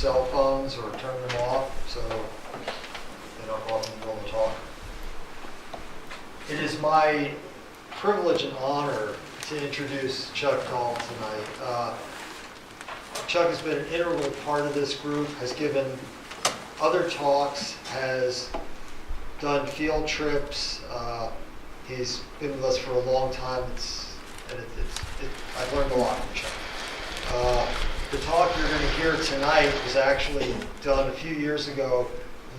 cell phones or turn them off so they don't go off in the middle of the talk. It is my privilege and honor to introduce Chuck Dahl tonight. Chuck has been an integral part of this group, has given other talks, has done field trips. He's been with us for a long time. I've learned a lot from Chuck. The talk you're going to hear tonight was actually done a few years ago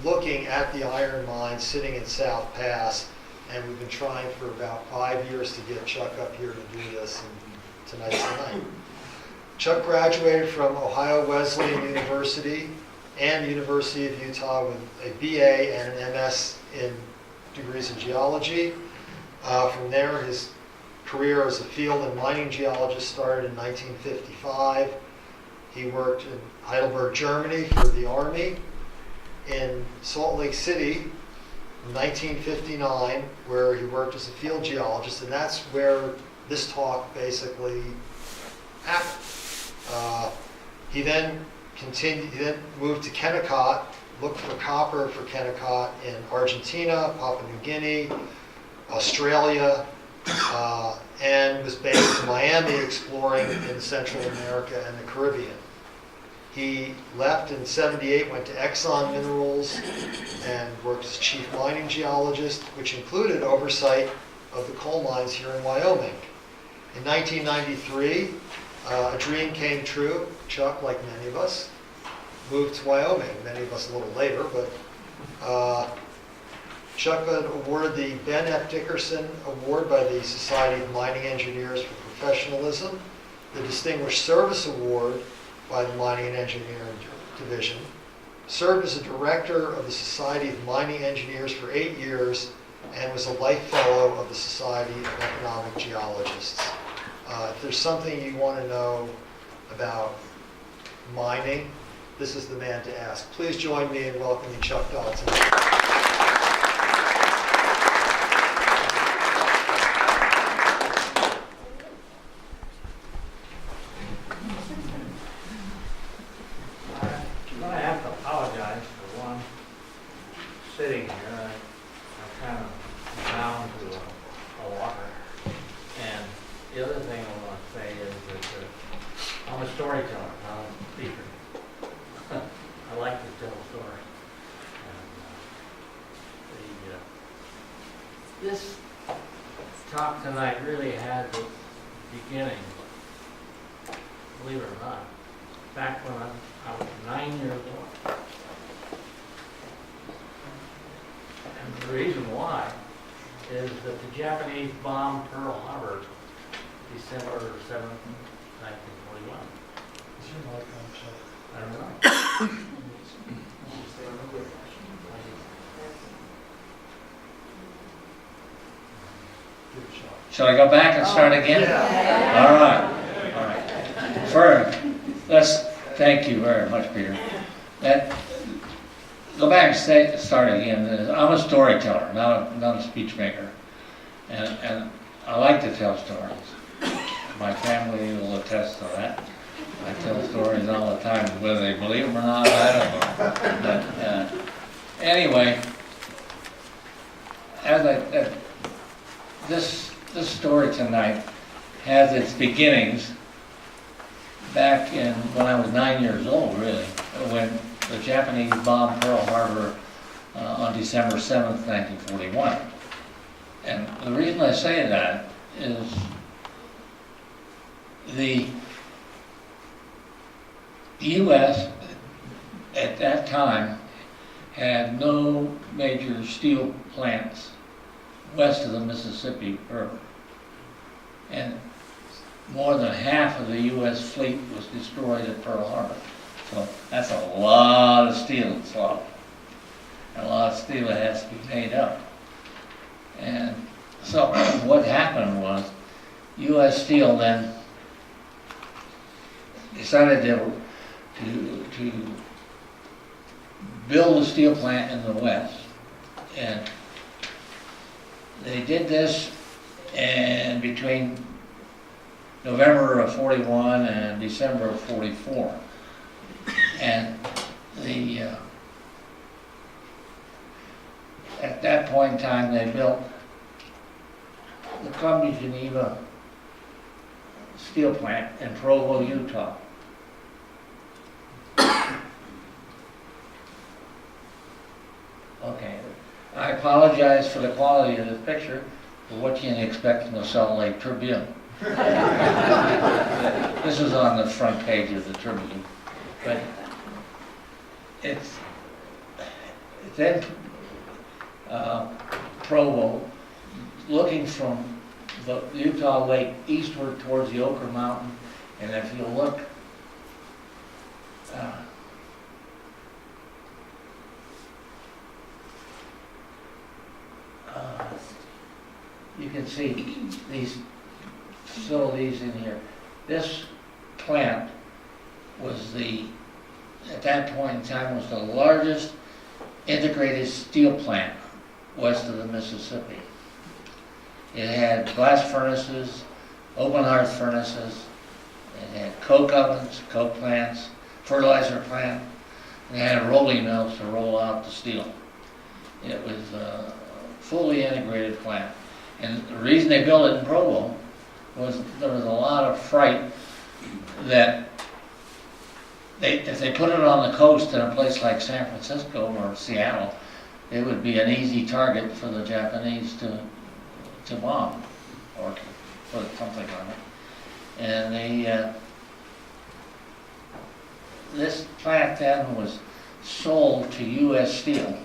looking at the iron mine sitting in South Pass, and we've been trying for about 5 years to get Chuck up here to do this, and tonight's the night. Chuck graduated from Ohio Wesleyan University and the University of Utah with a BA and an MS in degrees in geology. From there, his career as a field and mining geologist started in 1955. He worked in Heidelberg, Germany for the Army, in Salt Lake City in 1959, where he worked as a field geologist, and that's where this talk basically happened. He then moved to Kennecott, looked for copper for Kennecott in Argentina, Papua New Guinea, Australia, and was based in Miami exploring in Central America and the Caribbean. He left in '78, went to Exxon Minerals, and worked as chief mining geologist, which included oversight of the coal mines here in Wyoming. In 1993, a dream came true. Chuck, like many of us, moved to Wyoming. Many of us a little later, but Chuck got awarded the Ben F. Dickerson Award by the Society of Mining Engineers for Professionalism, the Distinguished Service Award by the Mining and Engineering Division, served as a director of the Society of Mining Engineers for 8 years, and was a life fellow of the Society of Economic Geologists. If there's something you want to know about mining, this is the man to ask. Please join me in welcoming Chuck Dahl tonight. Sitting here, I'm kind of bound to a walker. And the other thing I want to say is that I'm a storyteller, not a speaker. I like to tell stories. And this talk tonight really has its beginning, believe it or not, back when I was 9 years old. And the reason why is that the Japanese bombed Pearl Harbor December 7th, 1941. Is your mic on, Chuck? I don't know. Give it a shot. Shall I go back and start again? Yeah. All right. First, thank you very much, Peter. Go back and start again. I'm a storyteller, not a speech maker, and I like to tell stories. My family will attest to that. I tell stories all the time, whether they believe them or not, I don't know. But anyway, this story tonight has its beginnings back in when I was 9 years old, really, when the Japanese bombed Pearl Harbor on December 7th, 1941. And the reason I say that is the U.S. at that time had no major steel plants west of the Mississippi River. And more than half of the U.S. fleet was destroyed at Pearl Harbor. So that's a lot of steel that's lost. And a lot of steel that has to be made up. And so what happened was U.S. Steel then decided to build a steel plant in the West. And they did this, and between November of 41 and December of 44. And point in time, they built the Columbia Geneva steel plant in Provo, Utah. Okay, I apologize for the quality of the picture, for what you can expect from the Salt Lake Tribune. This is on the front page of the Tribune, but it's in Provo, looking from the Utah Lake eastward towards the Ochre Mountain, and if you look you can see these facilities in here. This plant was at that point in time, was the largest integrated steel plant west of the Mississippi. It had blast furnaces, open hearth furnaces, it had coke ovens, coke plants, fertilizer plant, and it had rolling mills to roll out the steel. It was a fully integrated plant. And the reason they built it in Provo was there was a lot of fright that if they put it on the coast in a place like San Francisco or Seattle, it would be an easy target for the Japanese to bomb or to put something on it. And this plant then was sold to U.S. Steel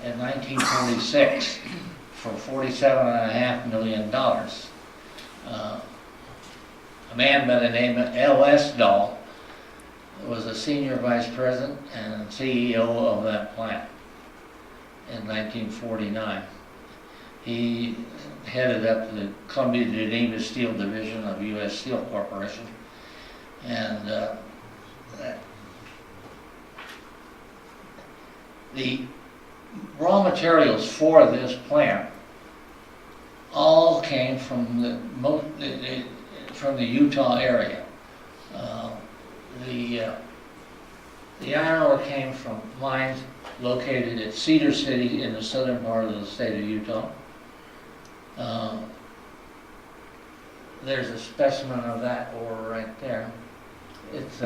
in 1946 for $47.5 million. A man by the name of L.S. Dahl was a senior vice president and CEO of that plant in 1949. He headed up the Columbia Demise Steel Division of U.S. Steel Corporation, and the raw materials for this plant all came from the Utah area. The iron ore came from mines located at Cedar City in the southern part of the state of Utah. There's a specimen of that ore right there. It's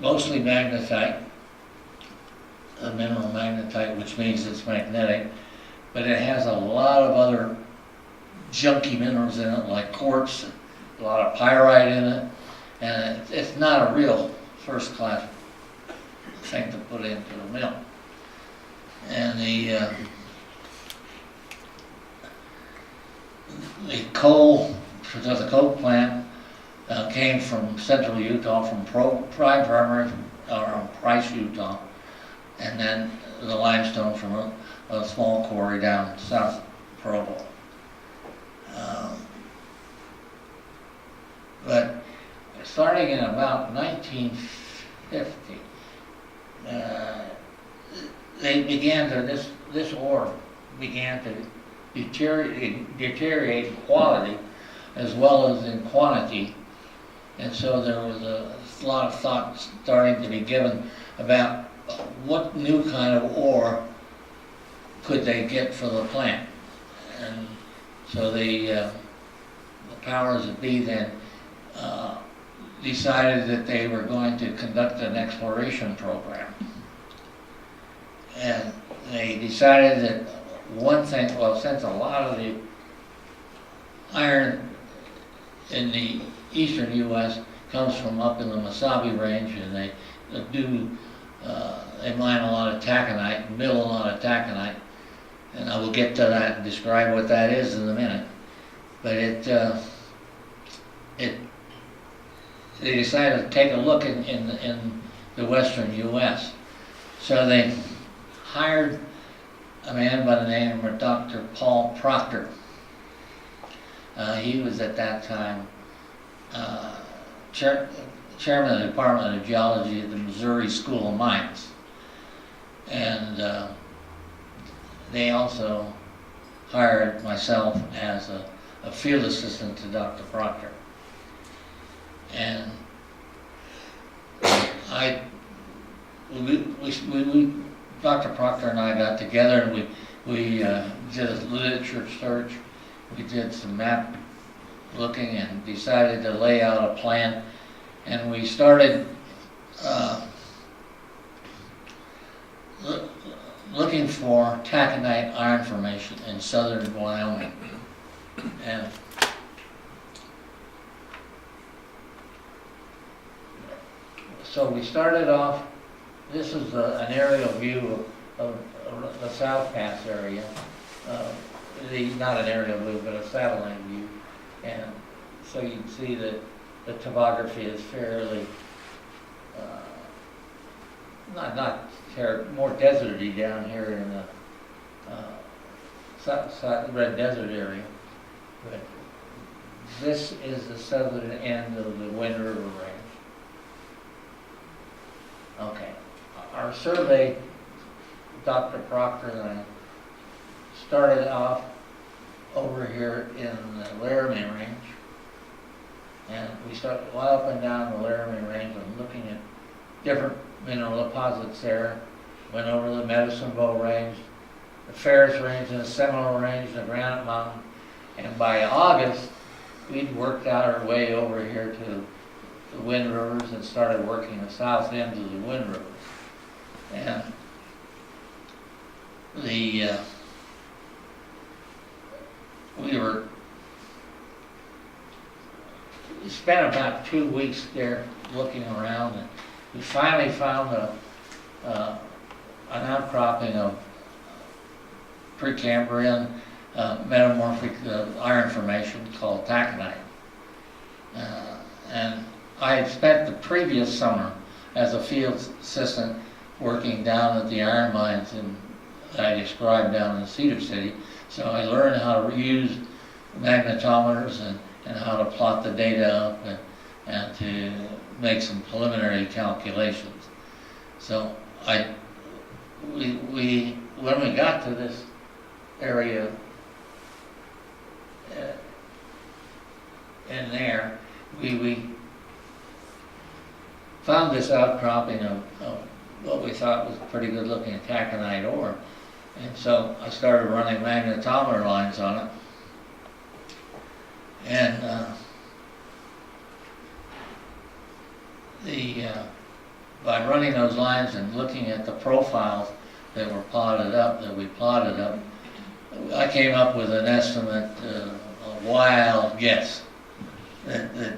mostly magnetite, a mineral magnetite, which means it's magnetic, but it has a lot of other junky minerals in it, like quartz, a lot of pyrite in it, and it's not a real first-class thing to put into the mill. And the coal for the coke plant came from central Utah, from Price, Utah, and then the limestone from a small quarry down south of Provo. But starting in about 1950, this ore began to deteriorate in quality as well as in quantity, and so there was a lot of thought starting to be given about what new kind of ore could they get for the plant. And so the powers that be then decided that they were going to conduct an exploration program. And they decided that one thing, well, since a lot of the iron in the eastern U.S. comes from up in the Mesabi Range, and they mine a lot of taconite, mill a lot of taconite, and I will get to that and describe what that is in a minute. But they decided to take a look in the western U.S. So they hired a man by the name of Dr. Paul Procter. He was at that time chairman of the Department of Geology at the Missouri School of Mines. And they also hired myself as a field assistant to Dr. Procter. And we Dr. Procter and I got together and we did a literature search. We did some map looking and decided to lay out a plan. And we started looking for taconite iron formation in southern Wyoming. And so we started off, this is an aerial view of the South Pass area. Not an aerial view, but a satellite view. And so you can see that the topography is fairly, more deserty down here in the Red Desert area. But this is the southern end of the Wind River Range. Okay. Our survey, Dr. Procter and I, started off over here in the Laramie Range. And we started up and down the Laramie Range and looking at different mineral deposits there. Went over the Medicine Bow Range, the Ferris Range, and the Seminole Range, and the Granite Mountain. And by August, we'd worked out our way over here to the Wind Rivers and started working the south end of the Wind Rivers. And we spent about 2 weeks there looking around, and we finally found an outcropping of Precambrian metamorphic iron formation called taconite. And I had spent the previous summer as a field assistant working down at the iron mines that I described down in Cedar City. So I learned how to use magnetometers and how to plot the data up and to make some preliminary calculations. So when we got to this area in there, we found this outcropping of what we thought was pretty good looking taconite ore. And so I started running magnetometer lines on it. And by running those lines and looking at the profiles that we plotted up, I came up with an estimate, a wild guess, that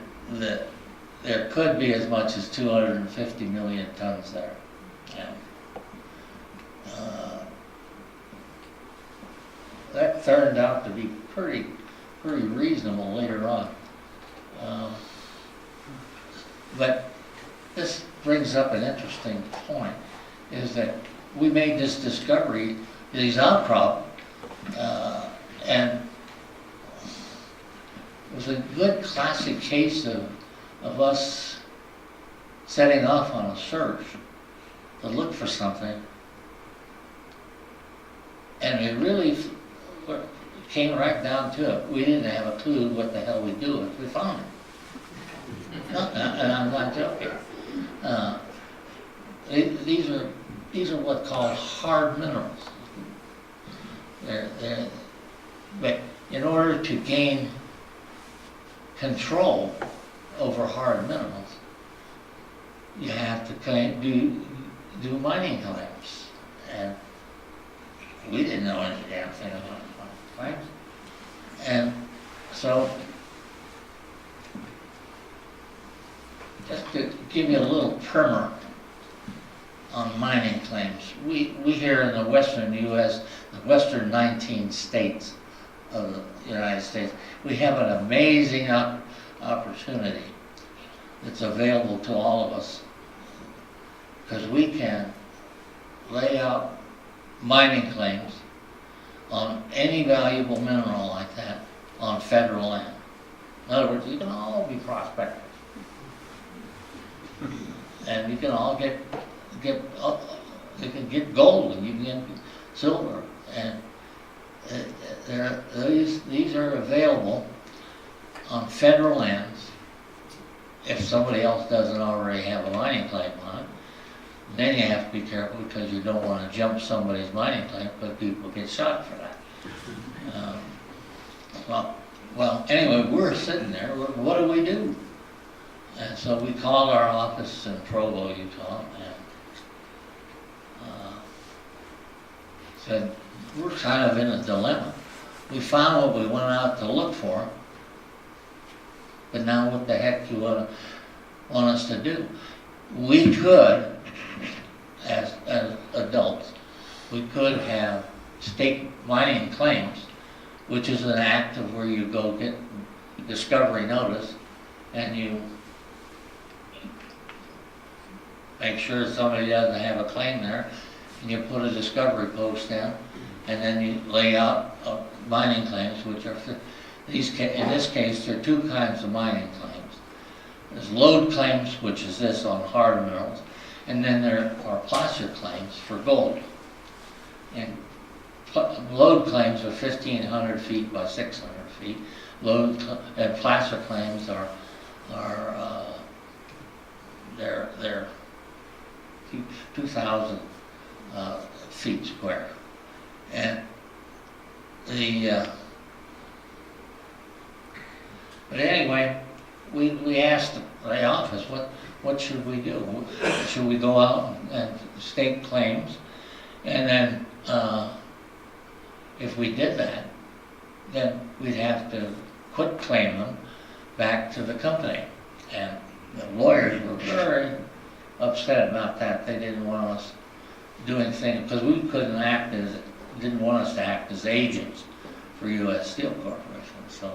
there could be as much as 250 million tons there. And, that turned out to be pretty reasonable later on. But this brings up an interesting point, is that we made this discovery, these outcrop, and it was a good classic case of us setting off on a search to look for something, and we really came right down to it. We didn't have a clue what the hell we'd do if we found it. And I'm not joking. These are what's called hard minerals. But in order to gain control over hard minerals, you have to do mining claims. And we didn't know any damn thing about mining claims. And so, just to give you a little primer on mining claims, we here in the western U.S., the western 19 states of the United States, we have an amazing opportunity that's available to all of us, because we can lay out mining claims on any valuable mineral like that on federal land. In other words, you can all be prospectors. And you can all get you can get gold and you can get silver, and these are available on federal lands if somebody else doesn't already have a mining claim on it. Then you have to be careful because you don't want to jump somebody's mining claim, but people get shot for that. Well, anyway, we're sitting there. What do we do? And so we called our office in Provo, Utah, and said, we're kind of in a dilemma. We found what we went out to look for, but now what the heck do you want us to do? We could, as adults, we could have state mining claims, which is an act of where you go get discovery notice and you make sure somebody doesn't have a claim there, and you put a discovery post in, and then you lay out mining claims, which are, in this case, there are two kinds of mining claims. There's lode claims, which is this on hard minerals, and then there are placer claims for gold. And lode claims are 1,500 feet by 600 feet. And placer claims are they're 2,000 feet square. And but anyway, we asked the office, what should we do? Should we go out and stake claims? And then if we did that, then we'd have to quit claiming them back to the company. And the lawyers were very upset about that. They didn't want us doing things, because we didn't want us to act as agents for U.S. Steel Corporation. So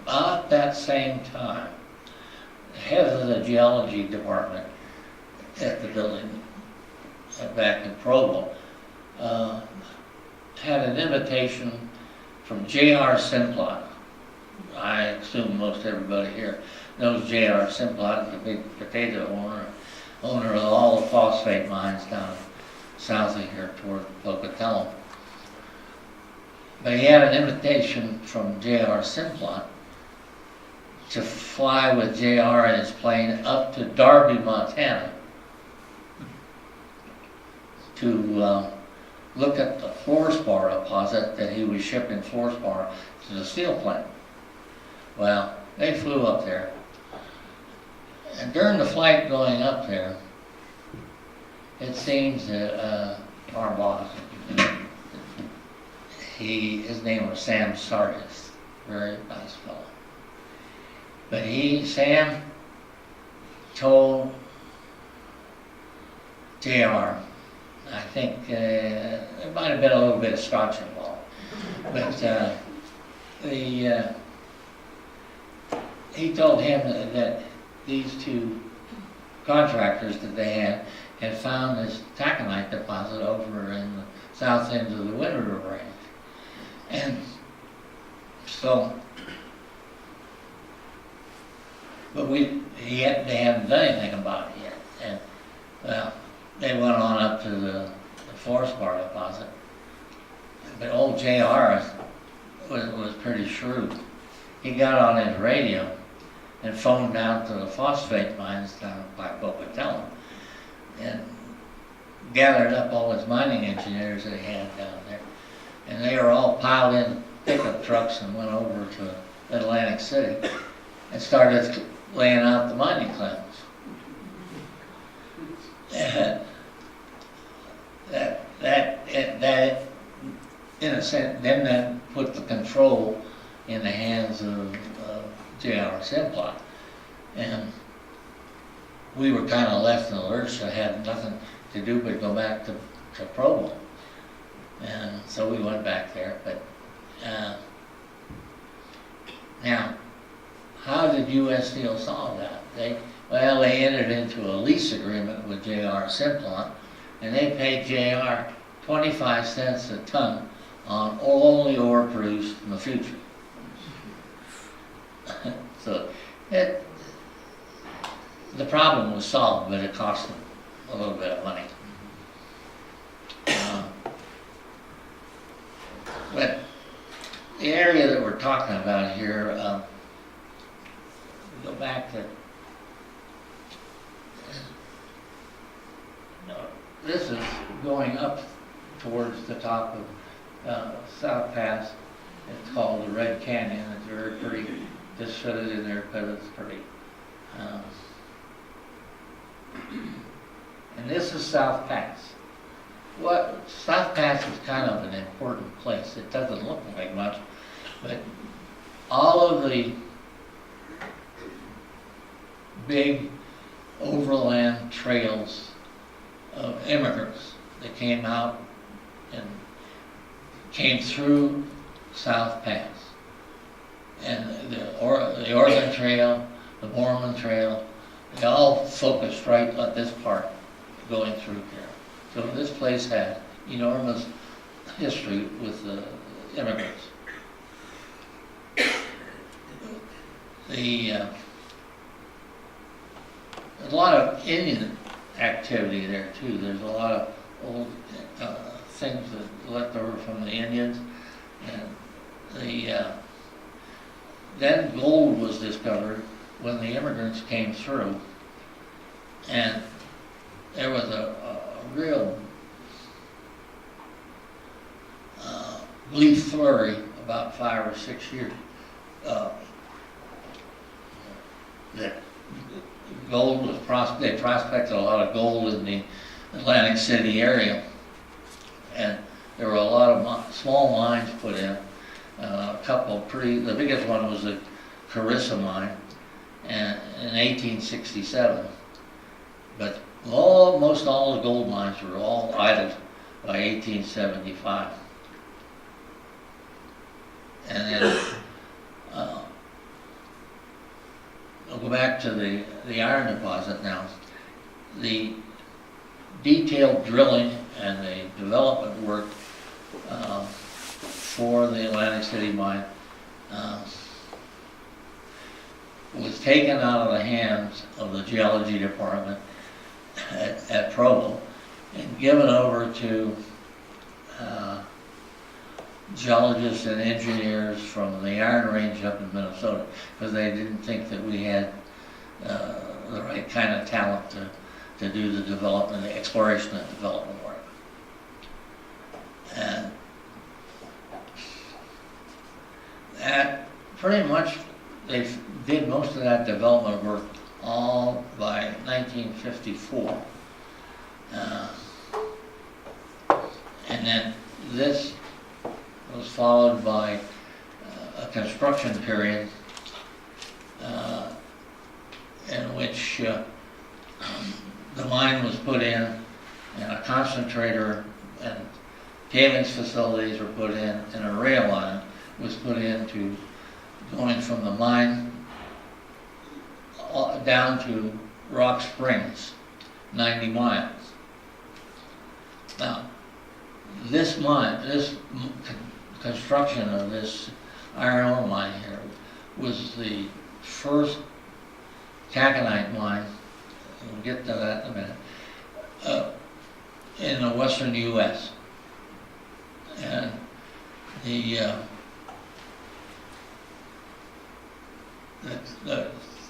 about that same time, the head of the geology department at the building back in Provo had an invitation from J.R. Simplot. I assume most everybody here knows J.R. Simplot, the big potato owner of all the phosphate mines down south of here toward Pocatello. But he had an invitation from J.R. Simplot to fly with J.R. in his plane up to Darby, Montana, to look at the fluorspar deposit that he was shipping fluorspar to the steel plant. Well, they flew up there, and during the flight going up there, it seems that our boss, his name was Sam Sardis, very nice fellow. But Sam told JR, I think there might have been a little bit of scotch involved, but he told him that these two contractors that they had found this taconite deposit over in the south end of the Wind River Range. And so, but they haven't done anything about it yet. And well, they went on up to the fluorspar deposit. But old JR was pretty shrewd. He got on his radio and phoned out to the phosphate mines down by Pocatello and gathered up all his mining engineers that he had down there. And they were all piled in pickup trucks and went over to Atlantic City and started laying out the mining claims. And that in a sense, then that put the control in the hands of J.R. Simplot. And we were kind of left in the lurch, so had nothing to do but go back to Provo. And so we went back there. But now, how did U.S. Steel solve that? They entered into a lease agreement with J.R. Simplot, and they paid J.R. 25 cents a ton on all the ore produced in the future. So the problem was solved, but it cost them a little bit of money. But the area that we're talking about here, go back to this is going up towards the top of South Pass. It's called the Red Canyon. It's very pretty. Just shut it in there because it's pretty. And this is South Pass. South Pass is kind of an important place. It doesn't look like much, but all of the big overland trails of immigrants that came out and came through South Pass. And the Oregon Trail, the Mormon Trail, they all focused right at this part going through here. So this place had enormous history with the immigrants. There's a lot of Indian activity there too. There's a lot of old things that left over from the Indians, and then gold was discovered when the immigrants came through, and there was a real brief flurry about 5 or 6 years that gold was they prospected a lot of gold in the Atlantic City area, and there were a lot of small mines put in. A couple the biggest one was the Carissa mine, and in 1867. But most all the gold mines were all idled by 1875. And then I'll go back to the iron deposit now. The detailed drilling and the development work for the Atlantic City mine was taken out of the hands of the geology department at Provo and given over to geologists and engineers from the Iron Range up in Minnesota, because they didn't think that we had the right kind of talent to do the development, the exploration and development work. And that pretty much, they did most of that development work all by 1954. And then this was followed by a construction period in which the mine was put in, and a concentrator and tailings facilities were put in, and a rail line was put in to going from the mine down to Rock Springs, 90 miles. Now, this construction of this iron ore mine here was the first taconite mine, we'll get to that in a minute, in the western U.S. And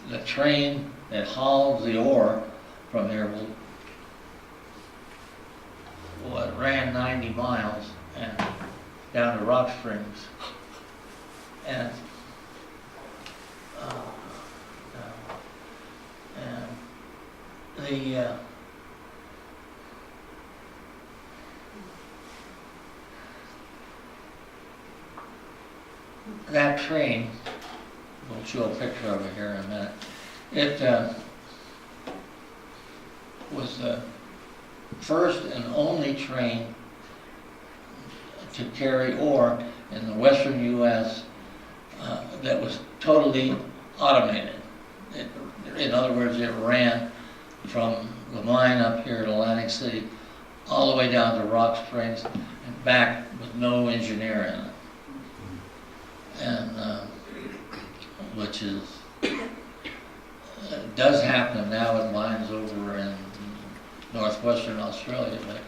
the train that hauled the ore from here ran 90 miles and down to Rock Springs, and that train, we'll show a picture of it here in a minute. It was the first and only train to carry ore in the western U.S. That was totally automated. In other words, it ran from the mine up here at Atlantic City all the way down to Rock Springs and back with no engineer in it. And which is does happen now in mines over in northwestern Australia, but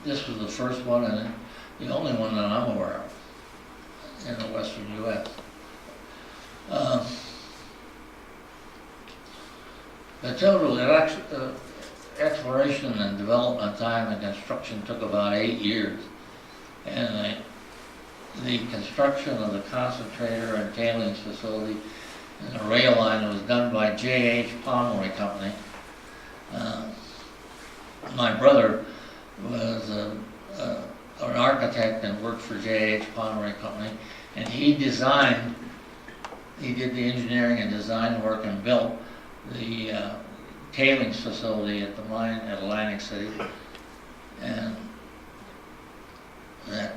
this was the first one and the only one that I'm aware of in the western U.S. The total, exploration and development time and construction took about 8 years. And the construction of the concentrator and tailings facility and the rail line was done by J.H. Pomeroy Company. My brother was an architect and worked for J.H. Pomeroy Company, and he did the engineering and design work and built the tailings facility at the mine at Atlantic City. And that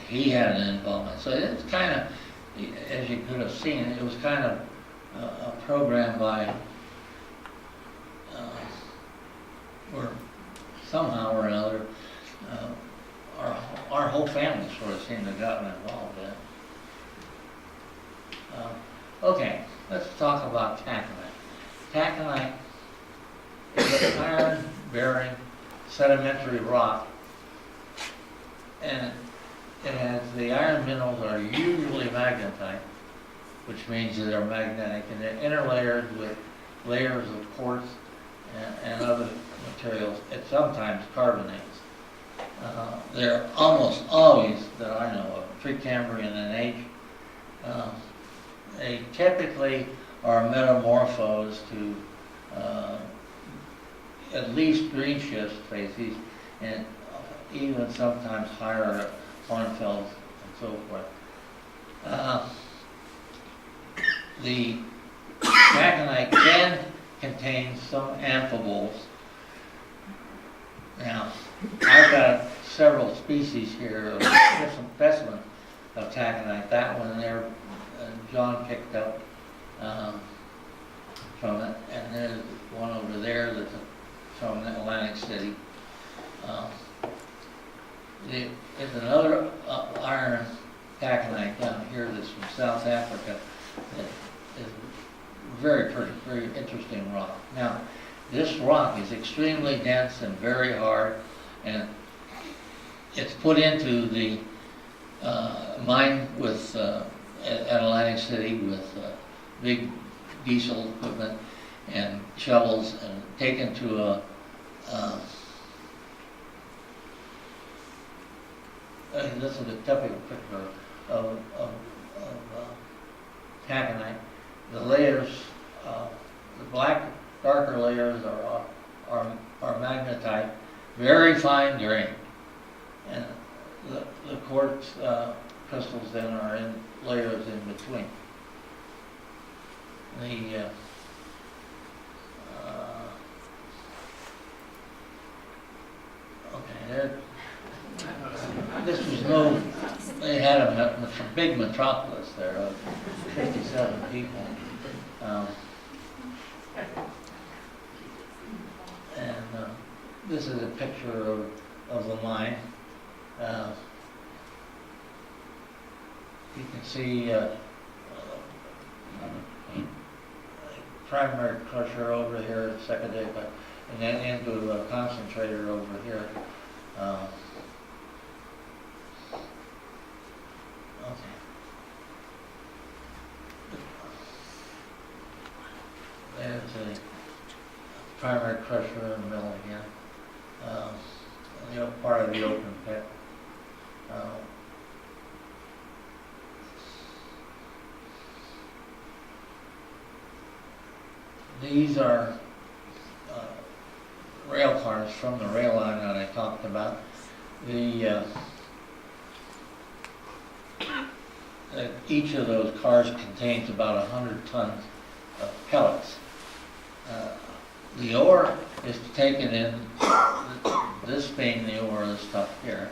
he had an involvement. So it's kind of, as you could have seen, it was kind of a program by, or somehow or another, our whole family sort of seemed to have gotten involved in it. Okay, let's talk about taconite. Taconite is an iron-bearing sedimentary rock, and it has, the iron minerals are usually magnetite, which means that they're magnetic, and they're interlayered with layers of quartz and other materials, and sometimes carbonates. They're almost always, that I know of, Precambrian in age. They typically are metamorphosed to at least green schist facies, and even sometimes higher hornfelds and so forth. The taconite can contain some amphiboles. Now, I've got several species here of different specimens of taconite. That one there, John picked up from it, and there's one over there that's from Atlantic City. There's another iron taconite down here that's from South Africa that is very pretty, very interesting rock. Now, this rock is extremely dense and very hard, and it's put into the mine with at Atlantic City with big diesel equipment and shovels, and taken to a this is a typical picture of taconite. The layers, the black, darker layers are magnetite, very fine grain, and the quartz crystals then are in layers in between. This was they had a big metropolis there of 57 people. This is a picture of the mine. You can see primary crusher over here, secondary, and then into a concentrator over here. Okay. There's a primary crusher in the middle again. Part of the open pit. These are rail cars from the rail line that I talked about. Each of those cars contains about 100 tons of pellets. The ore is taken in, this being the ore, this stuff here,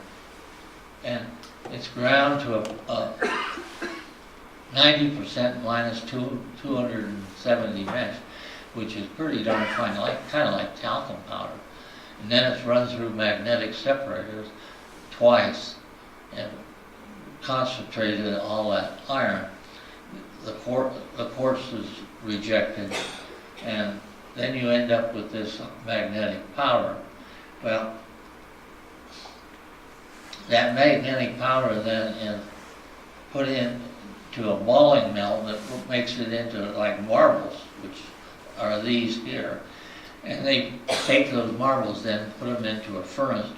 and it's ground to a 90% minus 270 mesh, which is pretty darn fine, kind of like talcum powder. And then it's run through magnetic separators twice and concentrated all that iron. The quartz is rejected, and then you end up with this magnetic powder. Well, that magnetic powder then is put in to a balling mill that makes it into like marbles, which are these here. And they take those marbles then, put them into a furnace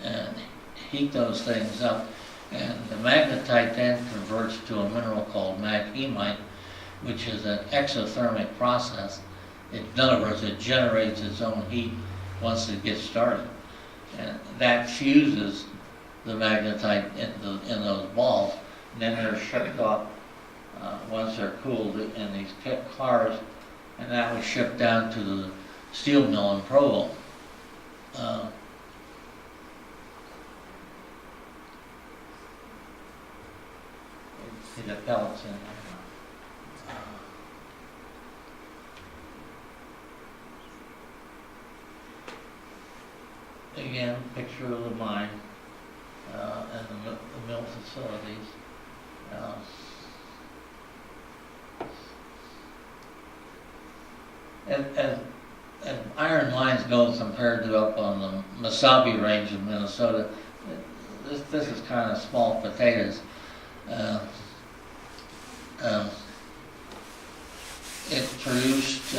and heat those things up. And the magnetite then converts to a mineral called magnemite, which is an exothermic process. In other words, it generates its own heat once it gets started. And that fuses the magnetite in those balls. And then they're shipped off once they're cooled in these cars. And that was shipped down to the steel mill in Provo. See the pellets in there. Again, picture of the mine and the mill facilities. As iron mines go compared to up on the Mesabi range of Minnesota, this is kind of small potatoes. It produced,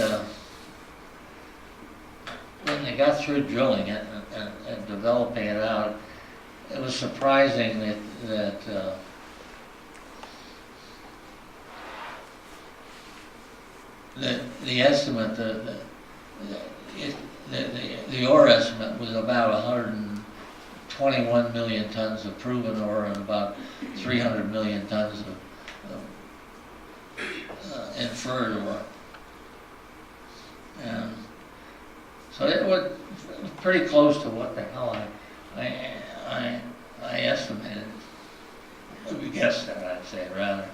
when they got through drilling it and developing it out, it was surprising that the estimate, the ore estimate was about 121 million tons of proven ore and about 300 million tons of inferred ore. And so it was pretty close to what the hell I estimated. We guessed that, I'd say, rather.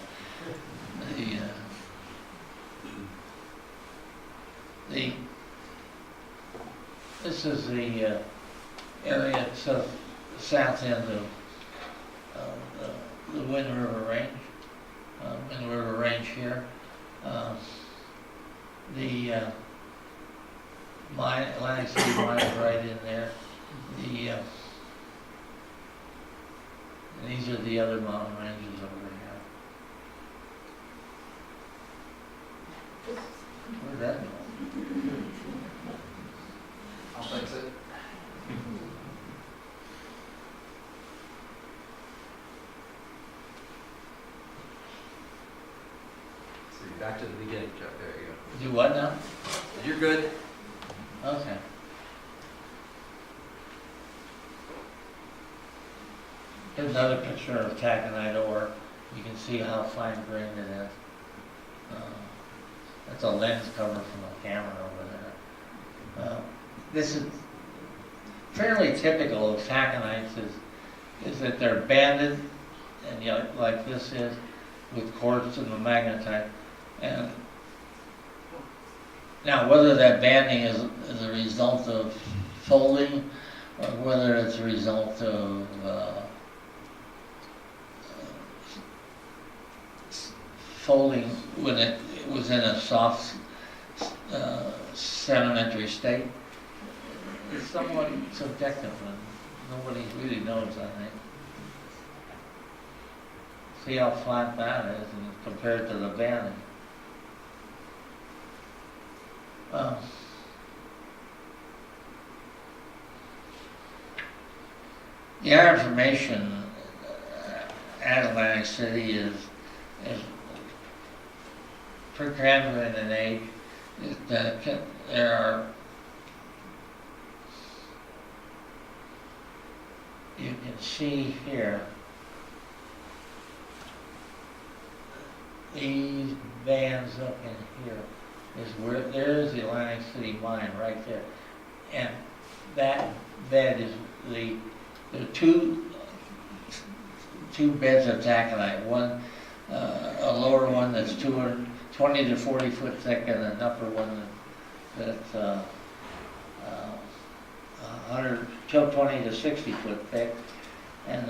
This is the area south end of the Wind River Range. Wind River Range here. The mine, Atlantic City mine is right in there. These are the other mountain ranges over here. Where'd that go? I'll fix it. See, back to the beginning, Chuck. There you go. Do what now? You're good. Okay. Here's another picture of taconite ore. You can see how fine grained it is. That's a lens cover from a camera over there. This is fairly typical of taconites is that they're banded, and like this is, with quartz and the magnetite. And now whether that banding is a result of folding or whether it's a result of folding when it was in a soft sedimentary state, it's somewhat subjective and nobody really knows, I think. See how flat that is compared to the banding. The iron formation at Atlantic City is Precambrian in age. There are, you can see here, these bands up in here is where, there's the Atlantic City mine right there. And that bed is there are two beds of taconite. One, a lower one that's 20 to 40 foot thick, and an upper one that's 20 to 60 foot thick, and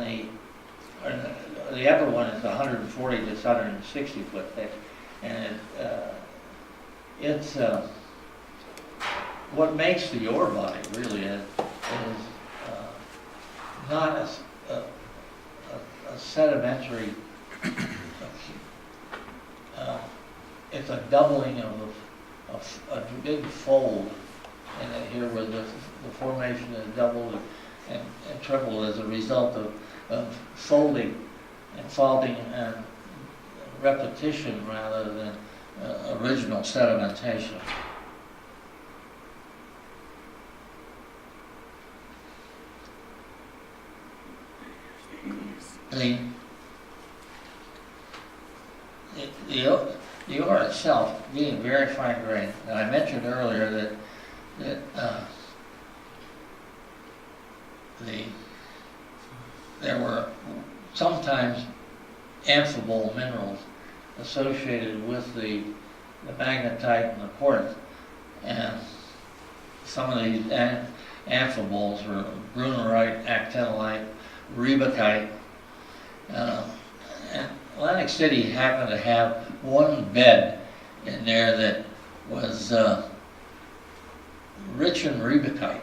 the upper one is 140 to 160 foot thick, and it's what makes the ore body really is not a sedimentary it's a doubling of a big fold, and here where the formation is doubled and tripled as a result of folding and faulting and repetition rather than original sedimentation. The ore itself being very fine grained, and I mentioned earlier that there were sometimes amphibole minerals associated with the magnetite and the quartz, and some of these amphiboles were brunerite, actinolite, ribachite. And Atlantic City happened to have one bed in there that was rich in ribachite.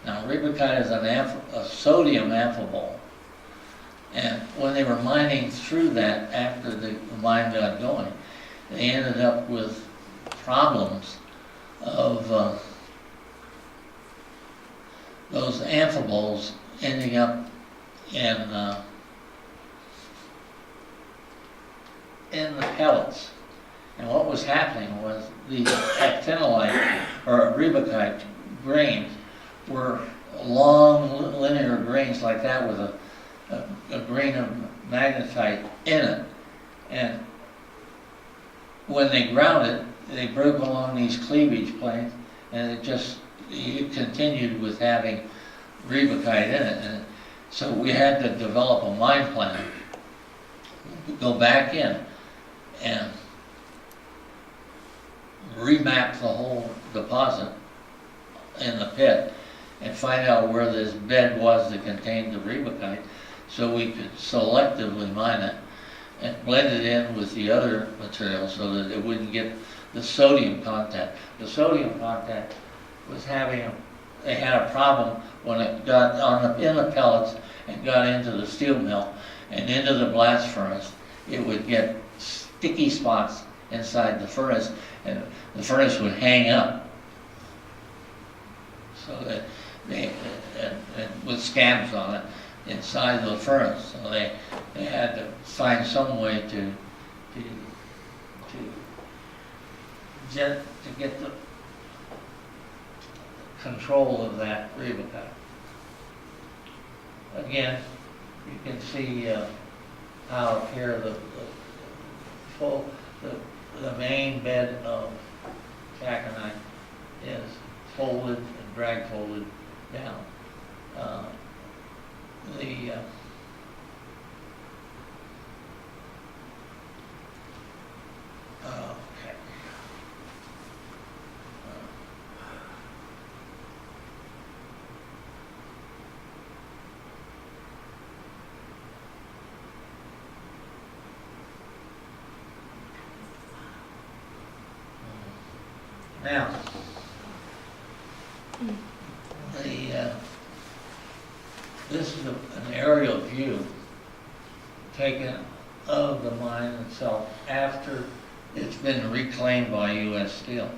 Now, ribachite is a sodium amphibole, and when they were mining through that after the mine got going, they ended up with problems of those amphiboles ending up in the pellets. And what was happening was the actinolite or ribachite grains were long linear grains like that with a grain of magnetite in it. And when they ground it, they broke along these cleavage planes, and it continued with having ribachite in it. And so we had to develop a mine plan, go back in and remap the whole deposit in the pit and find out where this bed was that contained the ribachite, so we could selectively mine it and blend it in with the other material so that it wouldn't get the sodium content. The sodium content was they had a problem when it got in the pellets and got into the steel mill and into the blast furnace. It would get sticky spots inside the furnace, and the furnace would hang up. So that and with scabs on it inside the furnace. So they had to find some way to get the control of that ribachite. Again, you can see how up here the main bed of taconite is folded and drag folded down. Okay. Now, this is an aerial view taken of the mine itself after it's been reclaimed by U.S. Steel.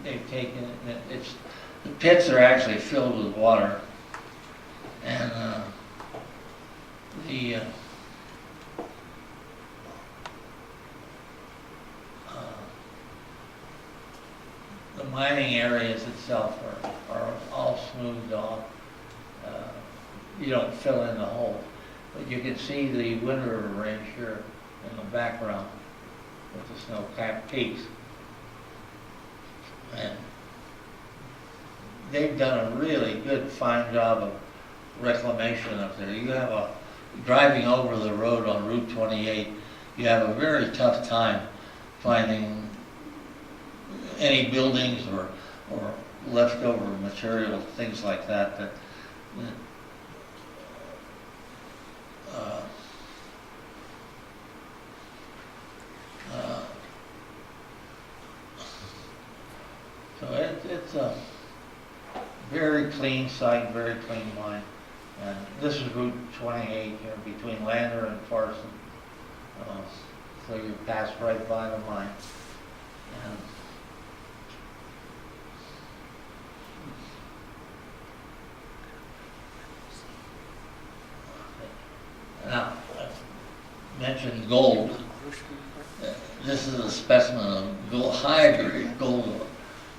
They've taken it. The pits are actually filled with water, and the mining areas itself are all smoothed off. You don't fill in the hole, but you can see the Wind River Range here in the background with the snow-capped peaks. And they've done a really good, fine job of reclamation up there. You have driving over the road on Route 28, you have a very tough time finding any buildings or leftover material, things like that. So it's a very clean site, very clean mine. And this is Route 28 here between Lander and Farson. so you pass right by the mine. Now, I mentioned gold. This is a specimen of gold, high-grade gold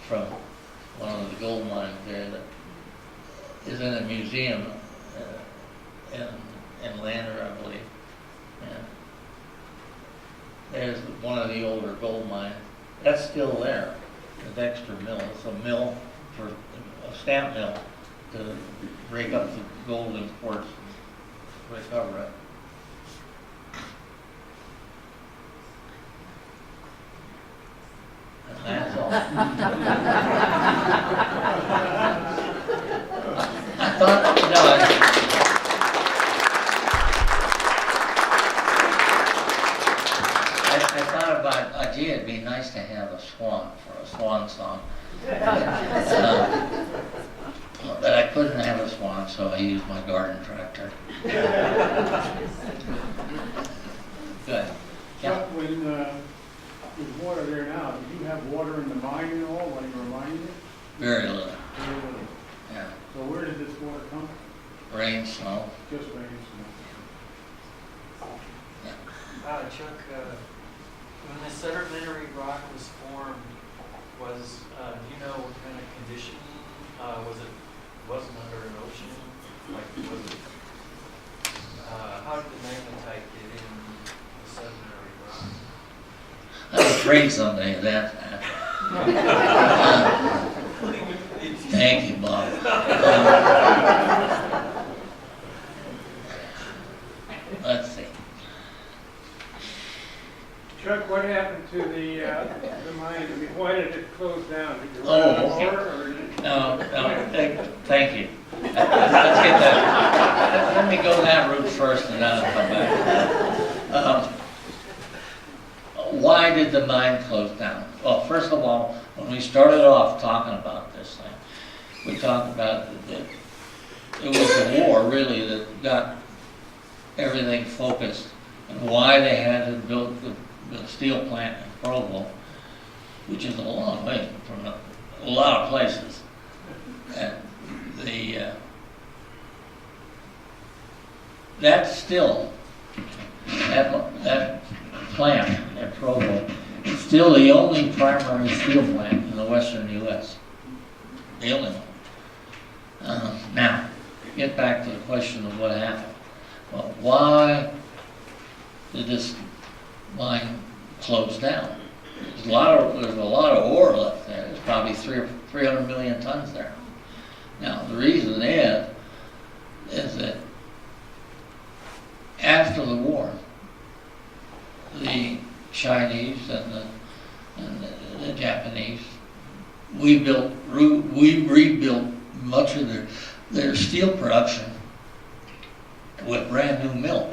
from one of the gold mines there that is in a museum in Lander, I believe. And there's one of the older gold mines. That's still there, the Dexter Mill. It's a mill for a stamp mill to break up the gold in quartz and recover it. And that's all. I thought, I thought about, gee, it'd be nice to have a swan for a swan song. But I couldn't have a swan, so I used my garden tractor. Good. Yeah. When there's water there now, did you have water in the mine at all when you were mining it? Very little. Very little. Yeah. So where did this water come from? Rain, snow. Just rain, snow. Chuck, when the sedimentary rock was formed, was, do you know what kind of condition? Wasn't under an ocean? Like, was it, how did the magnetite get in the sedimentary rock? I'm afraid someday of that. Thank you, Bob. Let's see. Chuck, what happened to the mine? I mean, why did it close down? Did you Oh, run out of okay. water, or did it? No, thank you. Let's get that. Let me go that route first and then I'll come back. Why did the mine close down? Well, first of all, when we started off talking about this thing, we talked about that it was the war really that got everything focused and why they had to build the steel plant in Provo, which is a long way from a lot of places. And that's still, that plant at Provo is still the only primary steel plant in the western U.S. The only one. Now, get back to the question of what happened. Well, why did this mine close down? There's a lot of ore left there. There's probably 300 million tons there. Now, the reason is that after the war, the Chinese and the Japanese, we rebuilt much of their steel production with brand new mill,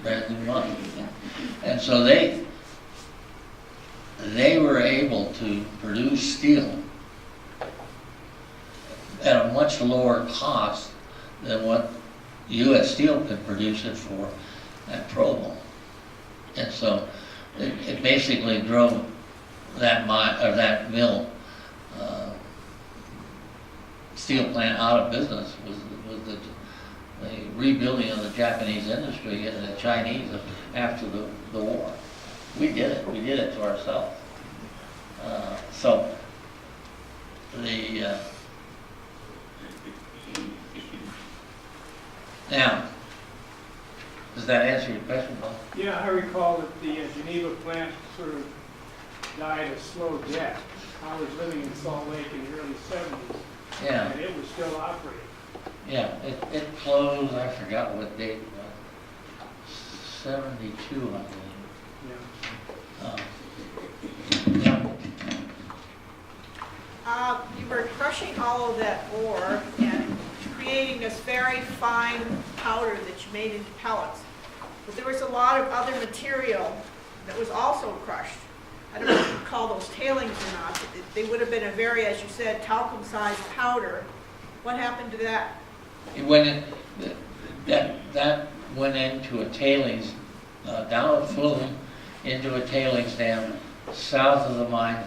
brand new mine. And so they were able to produce steel at a much lower cost than what U.S. Steel could produce it for at Provo. And so it basically drove that mine, or that mill, steel plant out of business was the rebuilding of the Japanese industry and the Chinese after the war. We did it to ourselves. Now, does that answer your question, Bob? Yeah, I recall that the Geneva plant sort of died a slow death. I was living in Salt Lake in the early 70s, Yeah, and it was still operating. yeah. It closed, I forgot what date it was. 72, I believe. Yeah. Yeah. You were crushing all of that ore and creating this very fine powder that you made into pellets. But there was a lot of other material that was also crushed. I don't know if you call those tailings or not. They would have been a very, as you said, talcum-sized powder. What happened to that? It went in, that went into a tailings down a flume into a tailings dam south of the mine,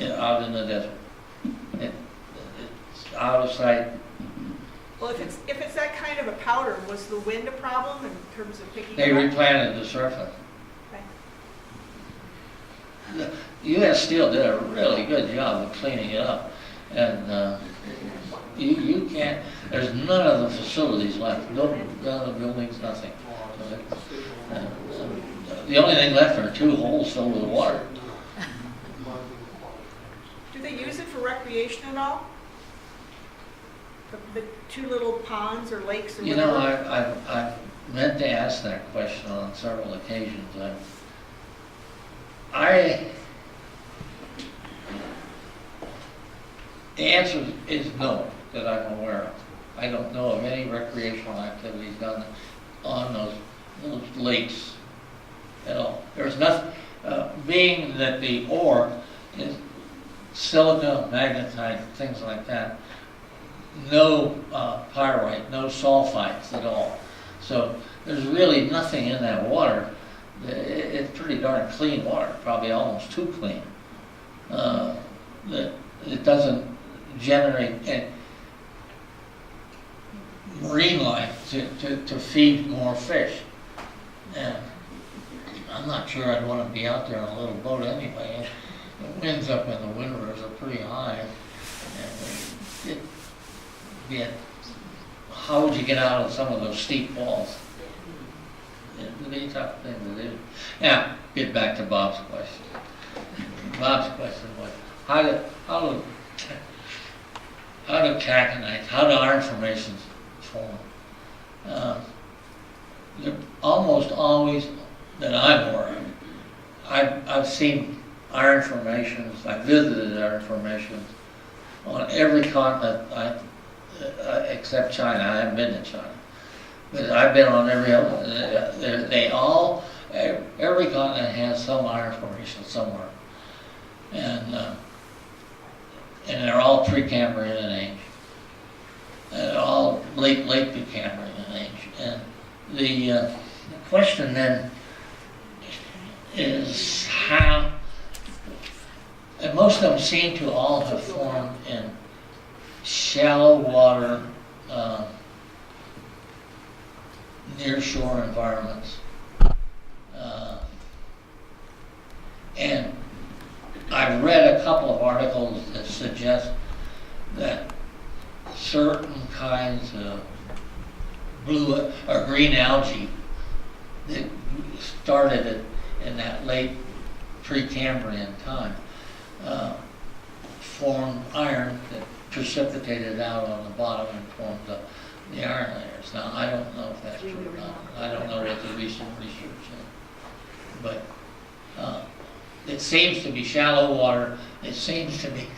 out in the desert. It's out of sight. Well, if it's that kind of a powder, was the wind a problem in terms of picking They it up? replanted the surface. Okay. The U.S. Steel did a really good job of cleaning it up, and you can't. There's none of the facilities left. No, none of the buildings, nothing. The only thing left are 2 holes filled with water. Do they use it for recreation at all? The 2 little ponds or lakes or You whatever? know, I've meant to ask that question on several occasions. The answer is no, that I'm aware of. I don't know of any recreational activities done on those lakes at all. There's nothing, being that the ore is silica, magnetite, things like that, no pyrite, no sulfites at all. So there's really nothing in that water. It's pretty darn clean water, probably almost too clean. It doesn't generate marine life to feed more fish. And I'm not sure I'd want to be out there on a little boat anyway. The winds up in the windrows are pretty high. And how would you get out of some of those steep walls? It'd be a tough thing to do. Now, get back to Bob's question. Bob's question was, how do taconite, how do iron formations form? They're almost always, that I'm aware of, I've seen iron formations, I've visited iron formations on every continent except China. I haven't been to China. But I've been on every other. Every continent has some iron formation somewhere. And they're all Precambrian in age. And all late Precambrian in age. And the question then is how, and most of them seem to all have formed in shallow water, near shore environments. And I've read a couple of articles that suggest that certain kinds of blue or green algae that started in that late Precambrian time formed iron that precipitated out on the bottom and formed the iron layers. Now, I don't know if that's true or not. I don't know what the recent research is. But it seems to be shallow water. It seems to be...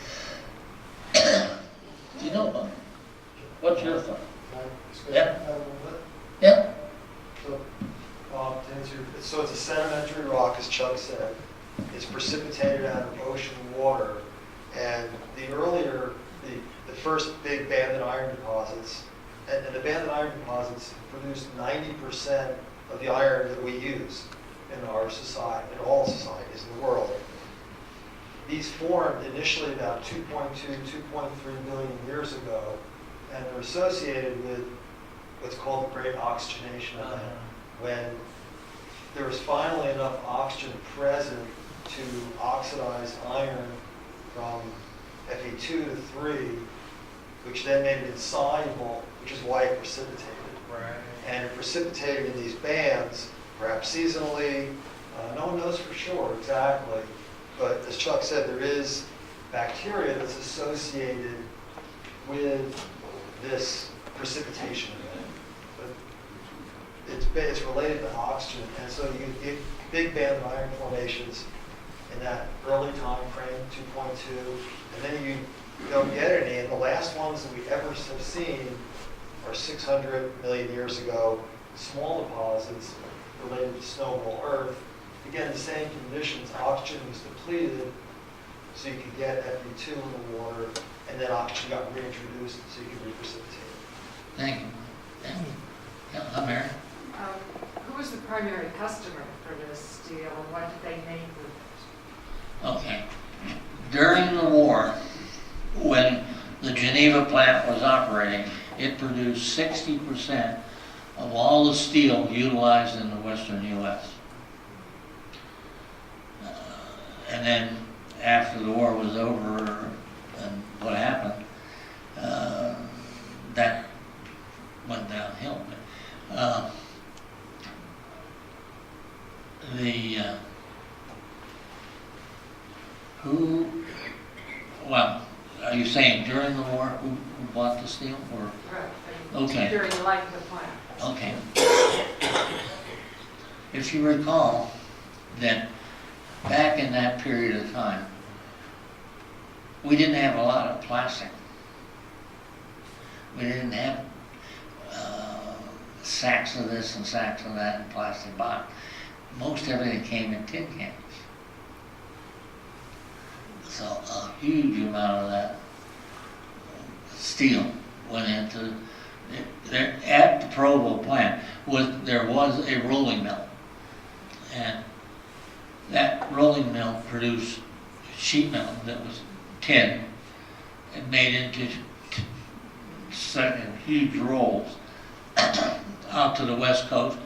Do you know, what's your thought? Yeah. Yeah. So it's a sedimentary rock, as Chuck said. It's precipitated out of ocean water. And the first big banded iron deposits, and the banded iron deposits produced 90% of the iron that we use in our society, in all societies in the world. These formed initially about 2.2, 2.3 billion years ago, and they're associated with what's called the Great Oxygenation Event, when there was finally enough oxygen present to oxidize iron from Fe2 to 3, which then made it insoluble, which is why it precipitated. Right. And it precipitated in these bands, perhaps seasonally. No one knows for sure exactly. But as Chuck said, there is bacteria that's associated with this precipitation event. But it's related to oxygen. And so you get big band iron formations in that early time frame, 2.2, and then you don't get any. And the last ones that we ever have seen are 600 million years ago, small deposits related to snowball Earth. Again, the same conditions. Oxygen was depleted, so you could get Fe2 in the water, and then oxygen got reintroduced, so you could reprecipitate. Thank you. Yeah, I'm Aaron. Who was the primary primary customer for this steel, and what did they make with it? Okay. During the war, when the Geneva plant was operating, it produced 60% of all the steel utilized in the western U.S. And then after the war was over, and what happened, that went downhill. Well, are you saying during the war who bought the steel, or? Right. Okay. During the life of the plant. Okay. If you recall that back in that period of time, we didn't have a lot of plastic. We didn't have sacks of this and sacks of that in plastic box. Most everything came in tin cans. So a huge amount of that steel went into at the Provo plant. There was a rolling mill, and that rolling mill produced sheet metal that was tin and made into second huge rolls out to the west coast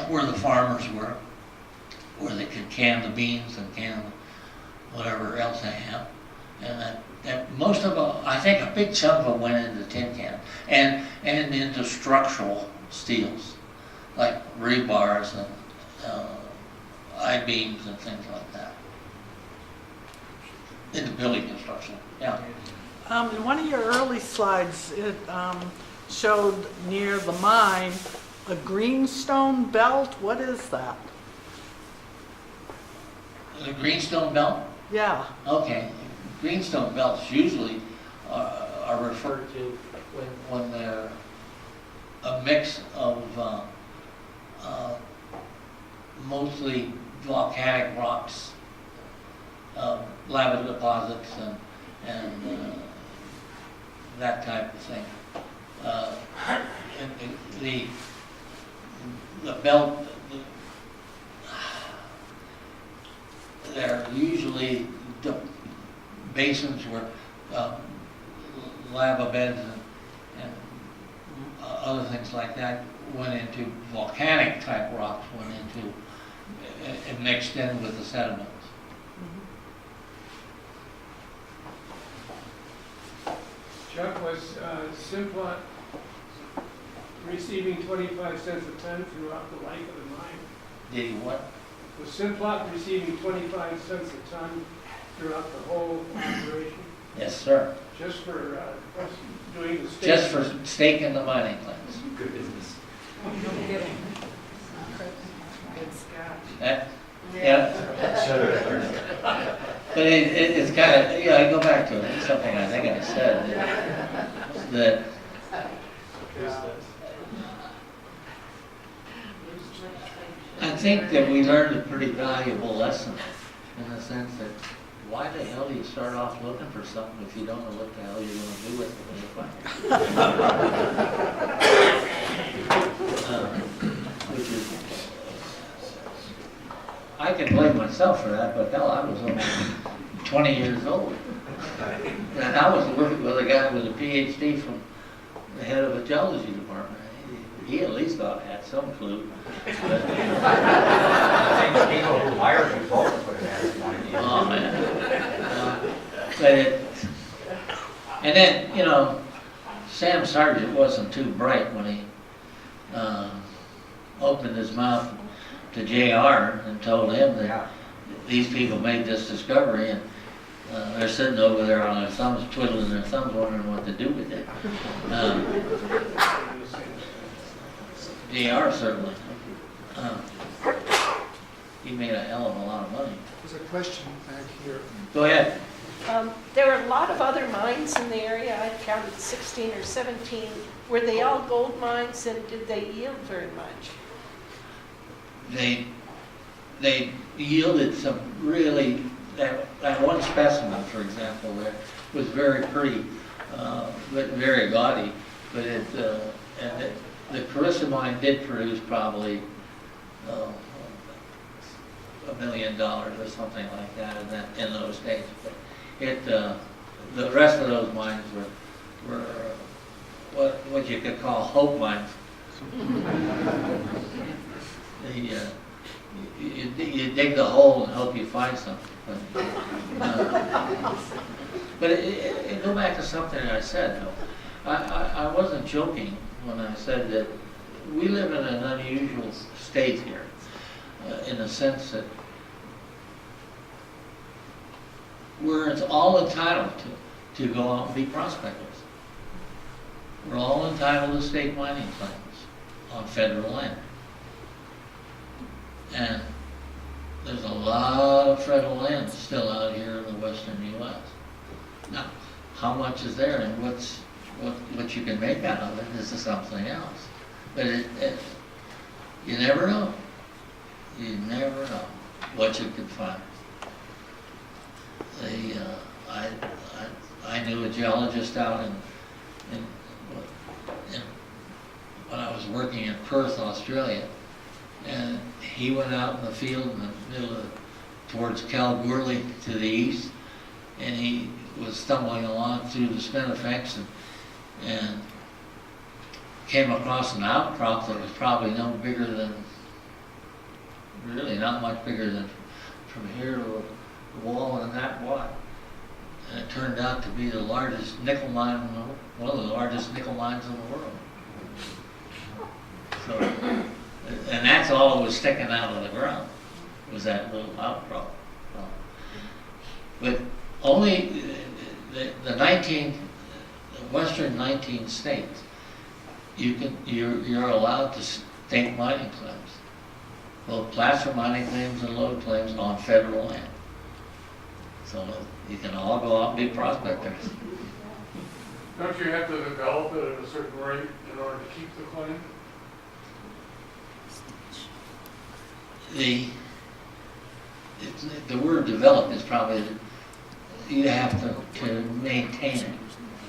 where the farmers were, where they could can the beans and can whatever else they have. And that most of them, I think a big chunk of them went into tin can and into structural steels like rebars and I-beams and things like that. Into building construction, yeah. In one of your early slides, it showed near the mine a Greenstone Belt. What is that? The Greenstone Belt? Yeah. Okay. Greenstone Belts usually are referred to when they're a mix of mostly volcanic rocks, lava deposits, and that type of thing. The belt, they're usually the basins where lava beds and other things like that went into volcanic type rocks, went into and mixed in with the sediments. Chuck, was Simplot receiving 25 cents a ton throughout the life of the mine? Did he what? Was Simplot receiving 25 cents a ton throughout the whole operation? Yes, sir. Just for doing the stake? Just for staking the mining claims. Good business. No kidding. Good Scott. That, yeah. But it's kind of, yeah, I go back to it. It's something I think I said that I think that we learned a pretty valuable lesson in the sense that why the hell do you start off looking for something if you don't know what the hell you're going to do with it when you find it? Which is, I can blame myself for that, but hell, I was only 20 years old. And I was working with a guy with a PhD from the head of a geology department. He at least thought I had some clue. But, I think the people who hired you both would have had some idea. oh man. And then, you know, Sam Sargent wasn't too bright when he opened his mouth to JR and told him that these people made this discovery, and they're sitting over there on their thumbs, twiddling their thumbs, wondering what to do with it. JR certainly. He made a hell of a lot of money. There's a question back here. Go ahead. There were a lot of other mines in the area. I counted 16 or 17. Were they all gold mines, and did they yield very much? They yielded some really, that one specimen, for example, there was very pretty, but very gaudy. But the Carissa mine did produce probably oh, $1 million or something like that in those days. But the rest of those mines were what you could call hope mines. You dig the hole and hope you find something. But it go back to something I said though. I wasn't joking when I said that we live in an unusual state here, in the sense that we're all entitled to go out and be prospectors. We're all entitled to state mining claims on federal land. And there's a lot of federal land still out here in the western U.S. Now, how much is there and what you can make out of it is something else. But you never know. You never know what you could find. I knew a geologist out in when I was working in Perth, Australia, and he went out in the field in the middle of, towards Kalgoorlie to the east, and he was stumbling along through the spinifex and came across an outcrop that was probably no bigger than, really not much bigger than from here to the wall and that wide. And it turned out to be the largest nickel mine, one of the largest nickel mines in the world. So, and that's all that was sticking out of the ground, was that little outcrop. But only the western 19 states, you're allowed to stake mining claims, both placer mining claims and lode claims on federal land. So you can all go out and be prospectors. Don't you have to develop it at a certain rate in order to keep the claim? The word develop is probably, you have to maintain it.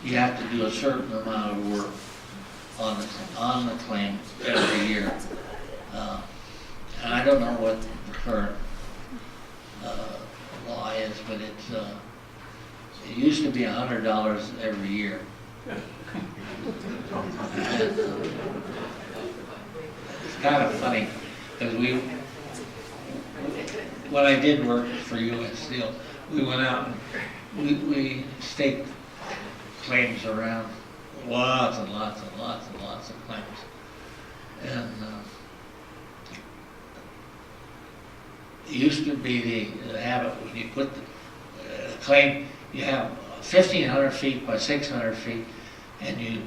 You have to do a certain amount of work on the claim every year. And I don't know what the current law is, but it used to be $100 every year. It's kind of funny because when I did work for U.S. Steel, we went out and we staked claims around lots and lots and lots and lots of claims. And it used to be the habit when you put the claim, you have 1,500 feet by 600 feet, and you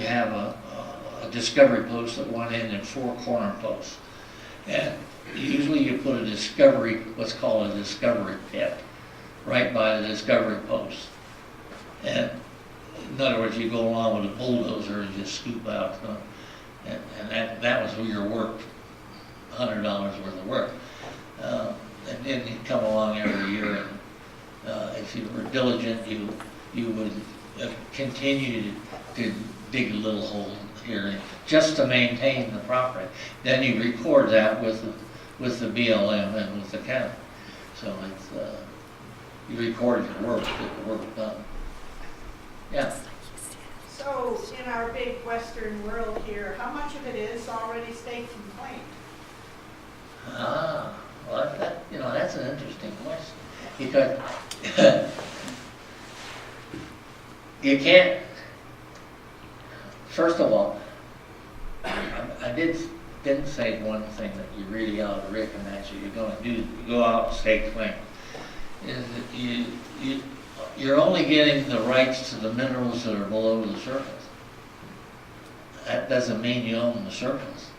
have a discovery post at one end and 4 corner posts. And usually you put what's called a discovery pit, right by the discovery post. And in other words, you go along with a bulldozer and just scoop out, and that was your work, $100 worth of work. And then you'd come along every year, and if you were diligent, you would continue to dig a little hole here just to maintain the property. Then you record that with the BLM and with the county. So it's you record your work, get the work done. Yeah. So in our big western world here, how much of it is already staked and claimed? Well, that's an interesting question, because you can't. First of all, I didn't say one thing that you really ought to recognize that you're going to do. You go out and stake claim. Is that you're only getting the rights to the minerals that are below the surface. That doesn't mean you own the surface.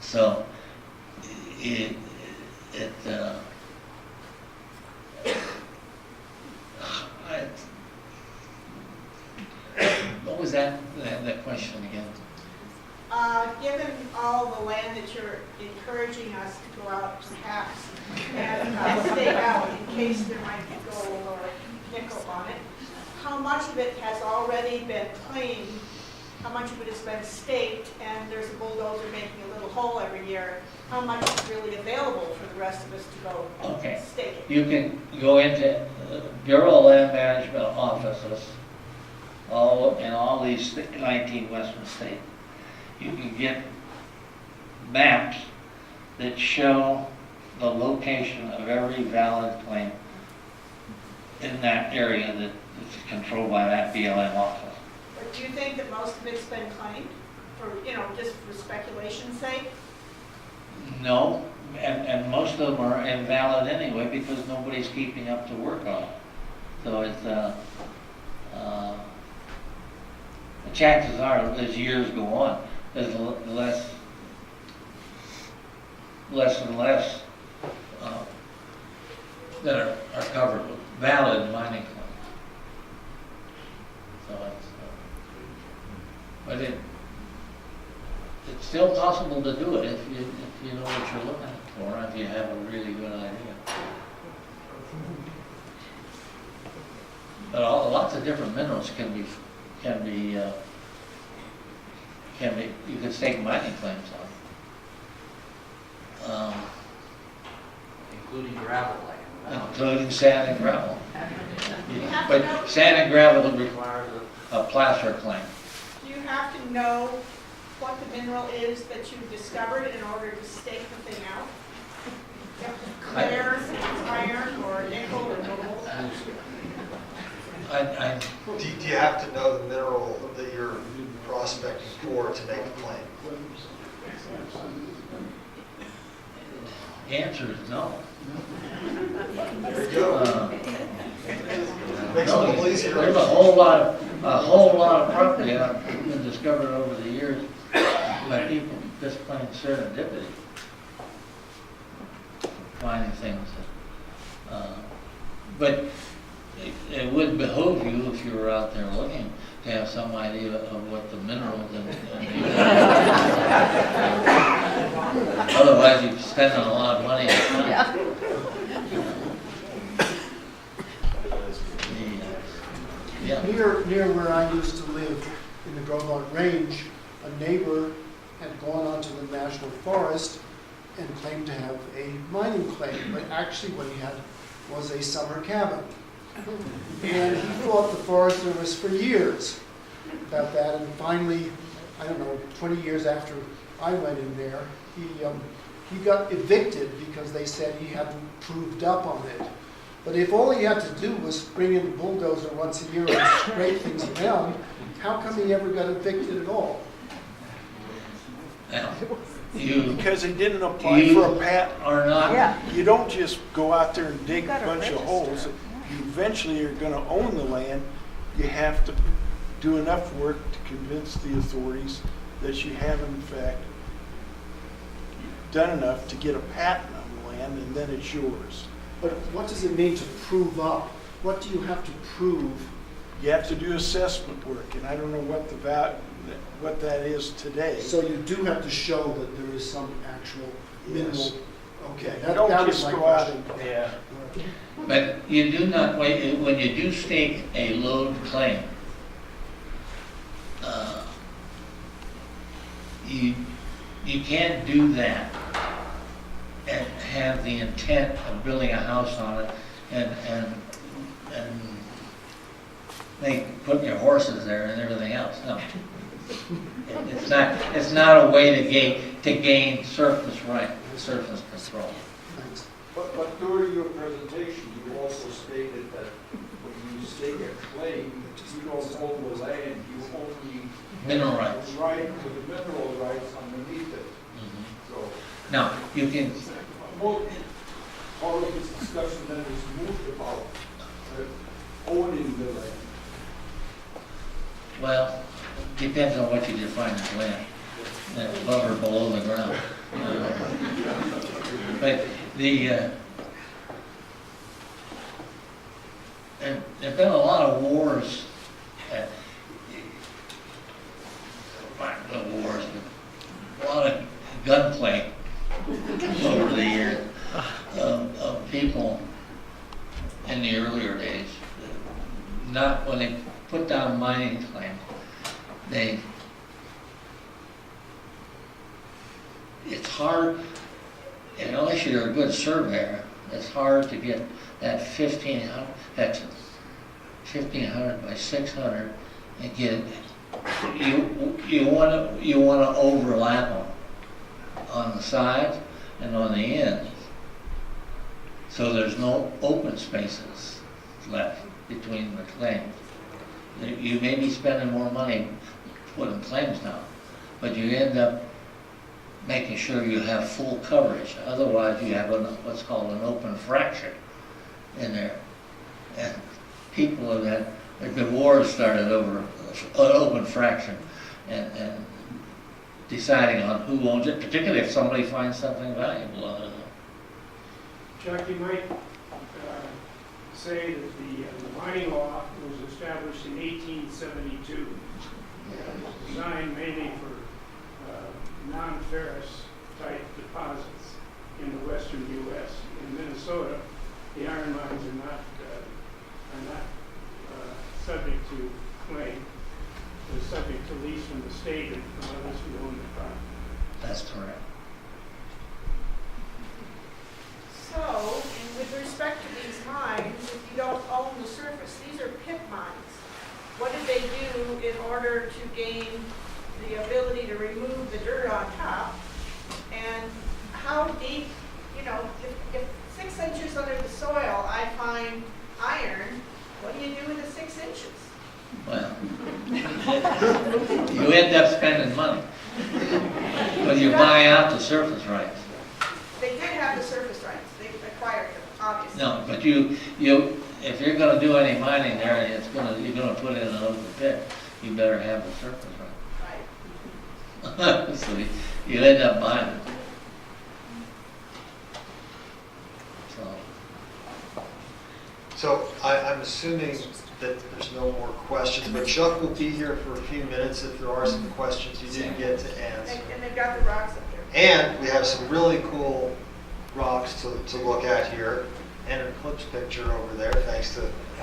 So what was that question again? Given all the land that you're encouraging us to go out perhaps and stake out in case there might be gold or nickel on it, how much of it has already been claimed how much of it has been staked, and there's a bulldozer making a little hole every year, how much is really available for the rest of us to go Okay. stake it? You can go into Bureau of Land Management offices, in all these 19 western states. You can get maps that show the location of every valid claim in that area that is controlled by that BLM office. But do you think that most of it's been claimed for, just for speculation's sake? No, and most of them are invalid anyway because nobody's keeping up to work on it. So it's, the chances are, as years go on, there's less and less that are covered with valid mining claims. So it's, but it's still possible to do it if you know what you're looking for, if you have a really good idea. But lots of different minerals can be you can stake mining claims on. Including gravel, like. Including sand and gravel. You have to know- But sand and gravel requires a placer claim. Do you have to know what the mineral is that you've discovered in order to stake the thing out? You have to declare if it's iron or nickel or gold? Do you have to know the mineral that you're prospecting for to make the claim? The answer is no. There you go. Makes it a little easier. There's a whole lot of property that have been discovered over the years by people just plain serendipity, finding things. But it would behoove you, if you were out there looking, to have some idea of what the minerals otherwise you're spending a lot of money on time. Yeah. Near where I used to live in the Grove Range, a neighbor had gone onto the national forest and claimed to have a mining claim, but actually what he had was a summer cabin. And he fought the Forest Service for years about that, and finally, I don't know, 20 years after I went in there, he got evicted because they said he hadn't proved up on it. But if all he had to do was bring in the bulldozer once a year and scrape things around, how come he ever got evicted at all? Because he didn't apply for a patent. Or not. Yeah. You don't just go out there and dig a Gotta bunch of register. holes. You eventually are going to own the land. You have to do enough work to convince the authorities that you have in fact done enough to get a patent on the land, and then it's yours. But what does it mean to prove up? What do you have to prove? You have to do assessment work, and I don't know what that is today. So you do have to show that there is some actual mineral. Yes. Okay, You that don't was just my go out question. and, yeah. But you do not, when you do stake a load claim, you can't do that and have the intent of building a house on it and putting your horses there and everything else. No. It's not a way to gain surface control. Thanks. But during your presentation, you also stated that when you stake a claim, you don't own the land, you own the Mineral rights. right to the mineral rights underneath it. So, Now, you can, all of this discussion then is moved about owning the land. well, depends on what you define as land, above or below the ground. But there've been a lot of wars, not wars, but a lot of gunplay over the years of people in the earlier days. Not when they put down mining claims, they hard, and unless you're a good surveyor, it's hard to get that 1,500, that's 1,500 by 600 and get it. You want to overlap them on the sides and on the ends, so there's no open spaces left between the claims. You may be spending more money putting claims down, but you end up making sure you have full coverage. Otherwise, you have what's called an open fracture in there. And people have had, there've been wars started over an open fraction and deciding on who owns it, particularly if somebody finds something valuable on it. Chuck, you might say that the mining law was established in 1872. It was designed mainly for non-ferrous type deposits in the western U.S. In Minnesota, the iron mines are not subject to claim. They're subject to lease from the state and from others who own the property. That's correct. So, and with respect to these mines, if you don't own the surface, these are pit mines. What did they do in order to gain the ability to remove the dirt on top? And how deep, you know, if 6 inches under the soil I find iron, what do you do with the 6 inches? Well, you end up spending money, but you buy out the surface rights. They did have the surface rights. They acquired them, obviously. No, but if you're going to do any mining there, and you're going to put in an open pit, you better have the surface right. Right. So you end up buying it. So I'm assuming that there's no more questions, but Chuck will be here for a few minutes if there are some questions you didn't get to answer. And they've got the rocks up there. And we have some really cool rocks to look at here, and an eclipse picture over there, thanks to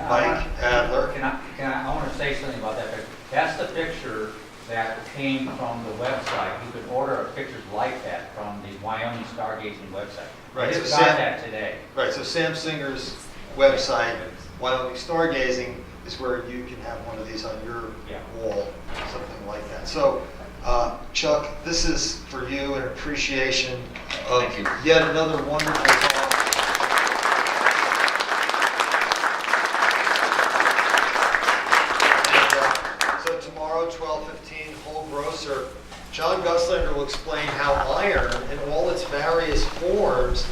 Mike Adler. I want to say something about that picture. That's the picture that came from the website. You could order pictures like that from the Wyoming Stargazing website. Right, I so just got that today. Right, so Sam Singer's website, Wyoming Stargazing, is where you can have one of these on your wall, something like that. So, Chuck, this is for you an appreciation of yet another wonderful talk. And, so tomorrow, 12:15, Whole Grocer, John Gusslinger will explain how iron in all its various forms